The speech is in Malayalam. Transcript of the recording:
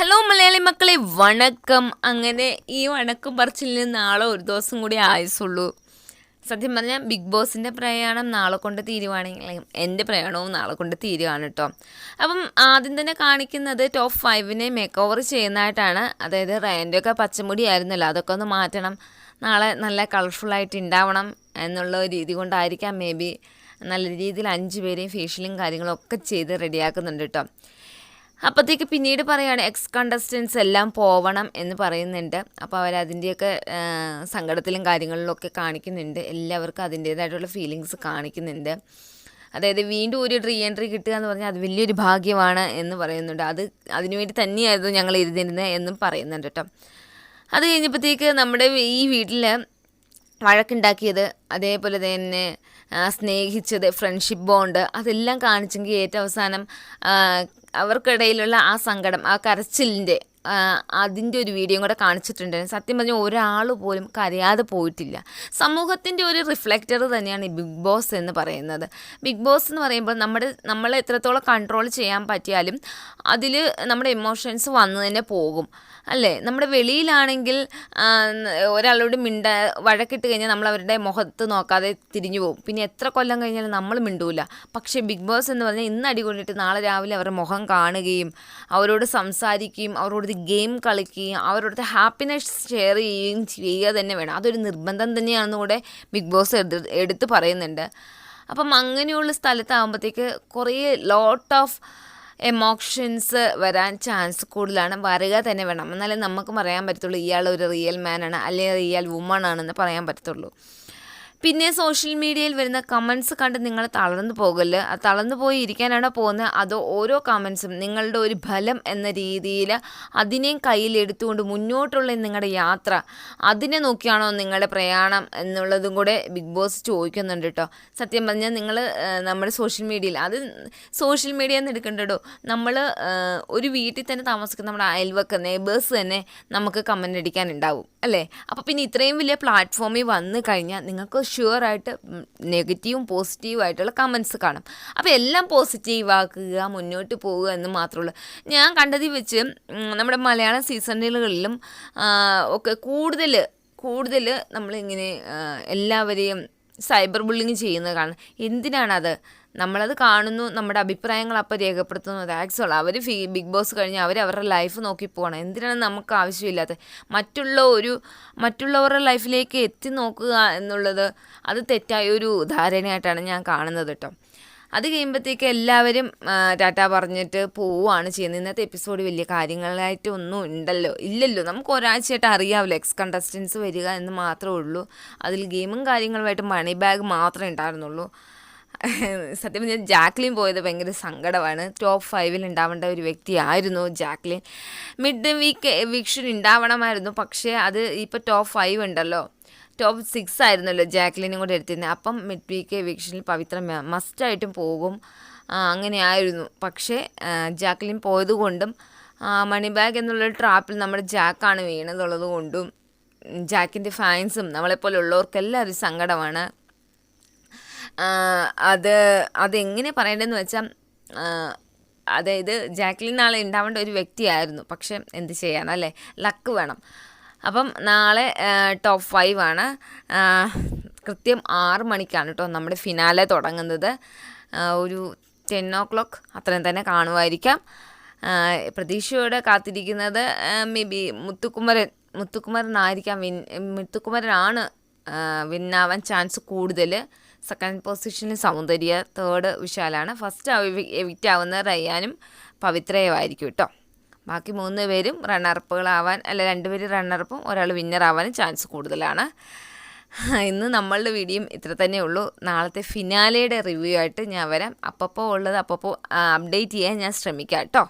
ഹലോ മലയാളി മക്കളെ, വണക്കം. അങ്ങനെ ഈ വണക്കം പറച്ചിലിന് നാളെ ഒരു ദിവസം കൂടി ആയുസുള്ളൂ. സത്യം പറഞ്ഞാൽ ബിഗ് ബോസിൻ്റെ പ്രയാണം നാളെ കൊണ്ട് തീരുവാണെങ്കിൽ എൻ്റെ പ്രയാണവും നാളെ കൊണ്ട് തീരുവാണ് കേട്ടോ. അപ്പം ആദ്യം തന്നെ കാണിക്കുന്നത് ടോപ്പ് 5നെ മേക്ക് ഓവർ ചെയ്യുന്നതായിട്ടാണ്. അതായത് റയൻ്റെയൊക്കെ പച്ചമുടി ആയിരുന്നല്ലോ, അതൊക്കെ ഒന്ന് മാറ്റണം, നാളെ നല്ല കളർഫുള്ളായിട്ട് ഉണ്ടാവണം എന്നുള്ള ഒരു രീതി കൊണ്ടായിരിക്കാം മേ ബി നല്ല രീതിയിൽ 5 പേരെയും ഫേഷ്യലും കാര്യങ്ങളും ഒക്കെ ചെയ്ത് റെഡിയാക്കുന്നുണ്ട് കേട്ടോ. അപ്പോഴത്തേക്ക് പിന്നീട് പറയുകയാണ് കണ്ടസ്റ്റൻസ് എല്ലാം പോവണം എന്ന് പറയുന്നുണ്ട്. അപ്പോൾ അവരതിൻ്റെയൊക്കെ സങ്കടത്തിലും കാര്യങ്ങളിലൊക്കെ കാണിക്കുന്നുണ്ട്. എല്ലാവർക്കും അതിൻ്റേതായിട്ടുള്ള ഫീലിങ്സ് കാണിക്കുന്നുണ്ട്. അതായത് വീണ്ടും ഒരു റീ എൻട്രി കിട്ടുക എന്ന് പറഞ്ഞാൽ അത് വലിയൊരു ഭാഗ്യമാണ് എന്ന് പറയുന്നുണ്ട്. അതിനുവേണ്ടി തന്നെയായിരുന്നു ഞങ്ങൾ ഇരുന്നിരുന്നത് എന്നും പറയുന്നുണ്ട് കേട്ടോ. അത് കഴിഞ്ഞപ്പോഴത്തേക്ക് നമ്മുടെ ഈ വീട്ടിൽ വഴക്കുണ്ടാക്കിയത്, അതേപോലെ തന്നെ സ്നേഹിച്ചത്, ഫ്രണ്ട്ഷിപ്പ് ബോണ്ട്, അതെല്ലാം കാണിച്ചെങ്കിൽ ഏറ്റവും അവസാനം അവർക്കിടയിലുള്ള ആ സങ്കടം, ആ കരച്ചിലിൻ്റെ അതിൻ്റെ ഒരു വീഡിയോ കൂടെ കാണിച്ചിട്ടുണ്ടായിരുന്നു. സത്യം പറഞ്ഞാൽ ഒരാൾ പോലും കരയാതെ പോയിട്ടില്ല. സമൂഹത്തിൻ്റെ ഒരു റിഫ്ലക്റ്റർ തന്നെയാണ് ഈ ബിഗ് ബോസ് എന്ന് പറയുന്നത്. ബിഗ് ബോസ് എന്ന് പറയുമ്പോൾ നമ്മളെ എത്രത്തോളം കൺട്രോൾ ചെയ്യാൻ പറ്റിയാലും അതിൽ നമ്മുടെ ഇമോഷൻസ് വന്നു തന്നെ പോകും അല്ലേ. നമ്മുടെ വെളിയിലാണെങ്കിൽ ഒരാളോട് വഴക്കിട്ട് കഴിഞ്ഞാൽ നമ്മൾ അവരുടെ മുഖത്ത് നോക്കാതെ തിരിഞ്ഞു പോകും. പിന്നെ എത്ര കൊല്ലം കഴിഞ്ഞാലും നമ്മൾ മിണ്ടൂല. പക്ഷേ ബിഗ് ബോസ് എന്ന് പറഞ്ഞാൽ ഇന്ന് അടി കൊണ്ടിട്ട് നാളെ രാവിലെ അവരുടെ മുഖം കാണുകയും അവരോട് സംസാരിക്കുകയും അവരോട് ഗെയിം കളിക്കുകയും അവരോടത്തെ ഹാപ്പിനെസ് ഷെയർ ചെയ്യുക തന്നെ വേണം. അതൊരു നിർബന്ധം തന്നെയാണെന്ന് കൂടെ ബിഗ് ബോസ് എടുത്ത് പറയുന്നുണ്ട്. അപ്പം അങ്ങനെയുള്ള സ്ഥലത്താകുമ്പോഴത്തേക്ക് കുറേ ലോട്ട് ഓഫ് എമോഷൻസ് വരാൻ ചാൻസ് കൂടുതലാണ്. വരിക തന്നെ വേണം, എന്നാലേ നമുക്ക് പറയാൻ പറ്റത്തുള്ളൂ ഇയാൾ ഒരു റിയൽ മാനാണ് അല്ലെങ്കിൽ ഇയാൾ വുമൺ ആണെന്ന് പറയാൻ പറ്റത്തുള്ളൂ. പിന്നെ സോഷ്യൽ മീഡിയയിൽ വരുന്ന കമൻസ് കണ്ട് നിങ്ങൾ തളർന്നു പോകല്ല. തളർന്നു പോയി ഇരിക്കാനാണോ പോകുന്നത്, അതോ ഓരോ കമൻസും നിങ്ങളുടെ ഒരു ഫലം എന്ന രീതിയിൽ അതിനെയും കയ്യിലെടുത്തുകൊണ്ട് മുന്നോട്ടുള്ള നിങ്ങളുടെ യാത്ര, അതിനെ നോക്കിയാണോ നിങ്ങളുടെ പ്രയാണം എന്നുള്ളതും കൂടെ ബിഗ് ബോസ് ചോദിക്കുന്നുണ്ട് കേട്ടോ. സത്യം പറഞ്ഞാൽ നിങ്ങൾ നമ്മുടെ സോഷ്യൽ മീഡിയ എന്ന് എടുക്കണ്ടോ, നമ്മൾ ഒരു വീട്ടിൽ തന്നെ താമസിക്കുന്ന നമ്മുടെ അയൽവക്ക നെയ്ബേഴ്സ് തന്നെ നമുക്ക് കമൻ്റ് അടിക്കാനുണ്ടാവും അല്ലേ. അപ്പോൾ പിന്നെ ഇത്രയും വലിയ പ്ലാറ്റ്ഫോമിൽ വന്നു കഴിഞ്ഞാൽ നിങ്ങൾക്ക് ഷുവറായിട്ട് നെഗറ്റീവും പോസിറ്റീവും ആയിട്ടുള്ള കമൻസ് കാണും. അപ്പോൾ എല്ലാം പോസിറ്റീവ് ആക്കുക, മുന്നോട്ട് പോവുക എന്ന് മാത്രമുള്ളൂ. ഞാൻ കണ്ടതിൽ വെച്ച് നമ്മുടെ മലയാളം സീസണുകളിലും ഒക്കെ കൂടുതൽ നമ്മളിങ്ങനെ എല്ലാവരെയും സൈബർ ബുള്ളിങ് ചെയ്യുന്നത് കാണും. എന്തിനാണത്? നമ്മളത് കാണുന്നു, നമ്മുടെ അഭിപ്രായങ്ങൾ അപ്പോൾ രേഖപ്പെടുത്തുന്നു, ദാറ്റ്സ് ഓൾ. അവർ ബിഗ് ബോസ് കഴിഞ്ഞ് അവരുടെ ലൈഫ് നോക്കി പോകണം. എന്തിനാണ് നമുക്ക് ആവശ്യമില്ലാത്തത്? മറ്റുള്ളവരുടെ ലൈഫിലേക്ക് എത്തി നോക്കുക എന്നുള്ളത് അത് തെറ്റായൊരു ധാരണയായിട്ടാണ് ഞാൻ കാണുന്നത് കേട്ടോ. അത് കഴിയുമ്പോഴത്തേക്ക് എല്ലാവരും ടാറ്റ പറഞ്ഞിട്ട് പോവുകയാണ് ചെയ്യുന്നത്. ഇന്നത്തെ എപ്പിസോഡ് വലിയ കാര്യങ്ങളായിട്ടൊന്നും ഇല്ലല്ലോ. നമുക്ക് ഒരാഴ്ചയായിട്ട് അറിയാമല്ലോ കണ്ടസ്റ്റൻസ് വരിക എന്ന് മാത്രമേ ഉള്ളൂ. അതിൽ ഗെയിമും കാര്യങ്ങളുമായിട്ട് മണി ബാഗ് മാത്രമേ ഉണ്ടായിരുന്നുള്ളൂ. സത്യം പറഞ്ഞാൽ ജാക്ലിൻ പോയത് ഭയങ്കര സങ്കടമാണ്. ടോപ്പ് 5ൽ ഉണ്ടാവേണ്ട ഒരു വ്യക്തിയായിരുന്നു ജാക്ലിൻ. മിഡ് വീക്ക് എവിക്ഷൻ ഉണ്ടാവണമായിരുന്നു, പക്ഷേ അത് ഇപ്പോൾ ടോപ്പ് 5 ഉണ്ടല്ലോ, ടോപ്പ് 6 ആയിരുന്നല്ലോ ജാക്ലിനും കൂടെ എടുത്തിരുന്നത്. അപ്പം മിഡ് വീക്ക് എവിക്ഷനിൽ പവിത്ര മസ്റ്റായിട്ടും പോകും, അങ്ങനെയായിരുന്നു. പക്ഷേ ജാക്ലിൻ പോയത് കൊണ്ടും മണി ബാഗ് എന്നുള്ള ട്രാപ്പിൽ നമ്മുടെ ജാക്കാണ് വീണതുള്ളത് കൊണ്ടും ജാക്കിൻ്റെ ഫാൻസും നമ്മളെപ്പോലുള്ളവർക്കെല്ലാം ഒരു സങ്കടമാണ്. അതെങ്ങനെ പറയേണ്ടതെന്ന് വെച്ചാൽ, അതായത് ജാക്ലിൻ നാളെ ഉണ്ടാവേണ്ട ഒരു വ്യക്തിയായിരുന്നു, പക്ഷെ എന്ത് ചെയ്യാനല്ലേ, ലക്ക് വേണം. അപ്പം നാളെ ടോപ്പ് 5 ആണ്. കൃത്യം 6 മണിക്കാണ് കേട്ടോ നമ്മുടെ ഫിനാലെ തുടങ്ങുന്നത്. ഒരു 10 o'clock അത്രയും തന്നെ കാണുമായിരിക്കാം. പ്രതീക്ഷയോടെ കാത്തിരിക്കുന്നത് മേ ബി മുത്തുക്കുമരനാണ് വിന്നാവാൻ ചാൻസ് കൂടുതൽ. സെക്കൻഡ് പൊസിഷനിൽ സൗന്ദര്യ, തേർഡ് വിശാലാണ്, ഫസ്റ്റ് എവിക്റ്റ് ആവുന്ന റയ്യാനും പവിത്രയുമായിരിക്കും കേട്ടോ. ബാക്കി 3 പേരും റണ്ണറപ്പുകളാവാൻ, അല്ല 2 പേര് റണ്ണറപ്പും ഒരാൾ വിന്നറാവാനും ചാൻസ് കൂടുതലാണ്. ഇന്ന് നമ്മളുടെ വീഡിയോ ഇത്ര തന്നെ ഉള്ളൂ. നാളത്തെ ഫിനാലയുടെ റിവ്യൂ ആയിട്ട് ഞാൻ വരാം. അപ്പോൾ ഉള്ളത് അപ്പോൾ അപ്ഡേറ്റ് ചെയ്യാൻ ഞാൻ ശ്രമിക്കാം കേട്ടോ.